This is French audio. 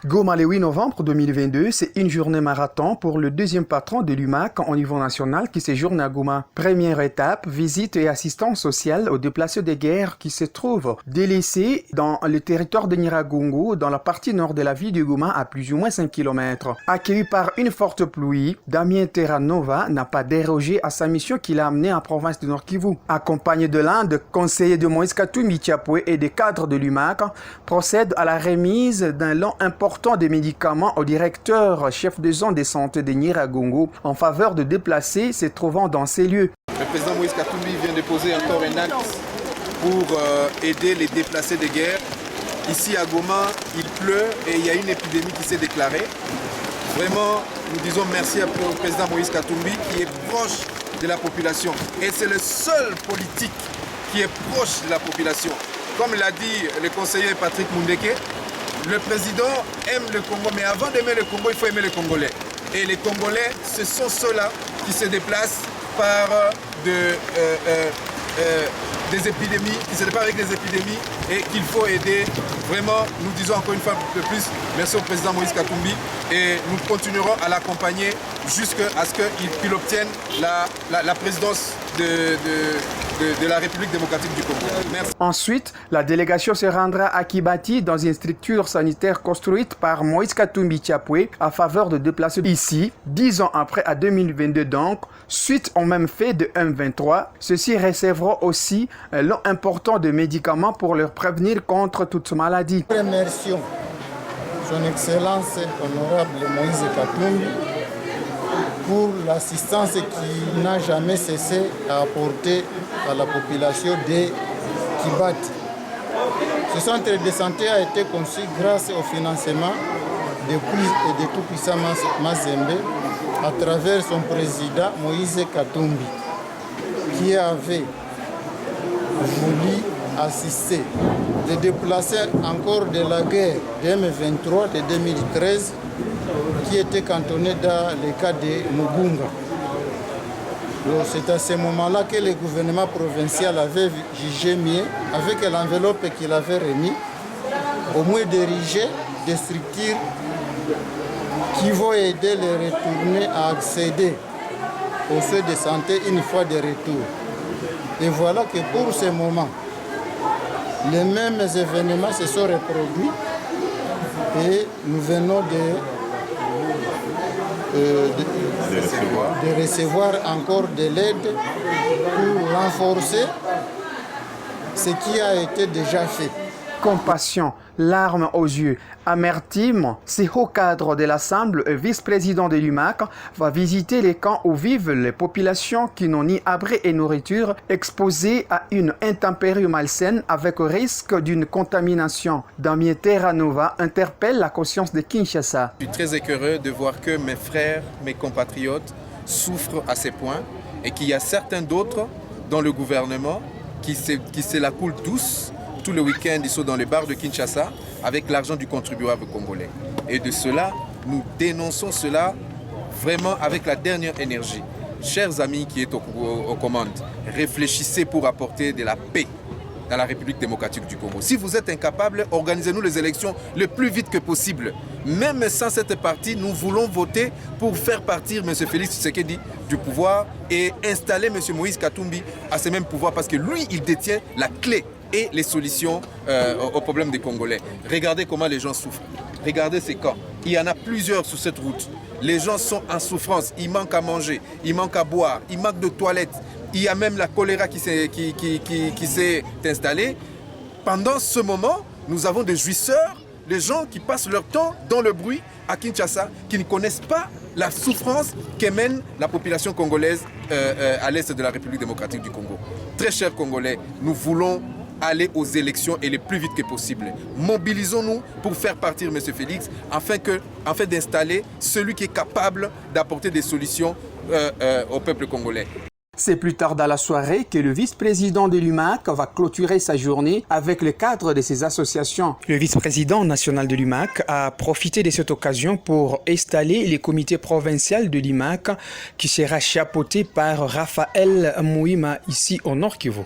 Goma le 8 novembre 2022, c'est une journée marathon pour le deuxième patron de l'UMAC au niveau national qui séjourne à Goma. Première étape, visite et assistance sociale aux déplacés de guerre qui se trouvent délaissés dans le territoire de Nyiragongo, dans la partie nord de la ville de Goma à plus ou moins 5 km. Accueilli par une forte pluie, Damien Terranova n'a pas dérogé à sa mission qui l'a amené en province de Nord Kivu. Accompagné de l'un des conseillers de Moïse Katumbi Tchapoué et des cadres de l'UMAC, procède à la remise d'un lot important des médicaments au directeur chef de zone de santé de Nyiragongo en faveur de déplacés se trouvant dans ces lieux. Le président Moïse Katumbi vient de poser encore un acte pour aider les déplacés de guerre. Ici à Goma, il pleut et il y a une épidémie qui s'est déclarée. Vraiment, nous disons merci au président Moïse Katumbi qui est proche de la population. Et c'est le seul politique qui est proche de la population. Comme l'a dit le conseiller Patrick Mundeke, le président aime le Congo, mais avant d'aimer le Congo, il faut aimer les Congolais. Et les Congolais, ce sont ceux-là qui se déplacent par des épidémies, qui se déplacent avec des épidémies et qu'il faut aider. Vraiment, nous disons encore une fois de plus, merci au président Moïse Katumbi et nous continuerons à l'accompagner jusqu'à ce qu'il obtienne la présidence de la République démocratique du Congo. Merci. Ensuite, la délégation se rendra à Kibati dans une structure sanitaire construite par Moïse Katumbi Tchapoué à faveur de déplacés ici, 10 ans après à 2022 donc, suite au même fait de M23. Ceux-ci recevront aussi un lot important de médicaments pour leur prévenir contre toute maladie. Remercions son Excellence honorable Moïse Katumbi pour l'assistance qui n'a jamais cessé à apporter à la population de Kibati. Ce centre de santé a été conçu grâce au financement de tout-puissant Mazembe à travers son président Moïse Katumbi, qui avait voulu assister les déplacés encore de la guerre de M23 de 2013 qui était cantonné dans le cas de Mugunga. C'est à ce moment-là que le gouvernement provincial avait jugé mieux, avec l'enveloppe qu'il avait remis, au moins d'ériger des structures qui vont aider les retournés à accéder aux soins de santé une fois de retour. Et voilà que pour ce moment, les mêmes événements se sont reproduits et nous venons de recevoir encore de l'aide pour renforcer ce qui a été déjà fait. Compassion, larmes aux yeux, amertume, ce haut cadre de l'Assemblée et vice-président de l'UMAC va visiter les camps où vivent les populations qui n'ont ni abri et nourriture, exposées à une intempérie malsaine avec le risque d'une contamination. Damien Terranova interpelle la conscience de Kinshasa. Je suis très écœureux de voir que mes frères, mes compatriotes souffrent à ces points et qu'il y a certains d'autres dans le gouvernement qui se la coulent douce. Tout le week-end, ils sont dans les bars de Kinshasa avec l'argent du contribuable congolais. Et de cela, nous dénonçons cela vraiment avec la dernière énergie. Chers amis qui êtes aux commandes, réfléchissez pour apporter de la paix dans la République démocratique du Congo. Si vous êtes incapables, organisez-nous les élections le plus vite que possible. Même sans cette partie, nous voulons voter pour faire partir M. Félix Tshisekedi du pouvoir et installer M. Moïse Katumbi à ce même pouvoir parce que lui, il détient la clé et les solutions aux problèmes des Congolais. Regardez comment les gens souffrent. Regardez ces camps. Il y en a plusieurs sur cette route. Les gens sont en souffrance. Il manque à manger, il manque à boire, il manque de toilettes. Il y a même la choléra qui s'est installée. Pendant ce moment, nous avons des jouisseurs, des gens qui passent leur temps dans le bruit à Kinshasa, qui ne connaissent pas la souffrance qu'émène la population congolaise à l'est de la République démocratique du Congo. Très chers Congolais, nous voulons aller aux élections et le plus vite que possible. Mobilisons-nous pour faire partir M. Félix afin d'installer celui qui est capable d'apporter des solutions au peuple congolais. C'est plus tard dans la soirée que le vice-président de l'UMAC va clôturer sa journée avec le cadre de ses associations. Le vice-président national de l'UMAC a profité de cette occasion pour installer le comité provincial de l'UMAC qui sera chapeauté par Raphaël Mouima ici au Nord Kivu.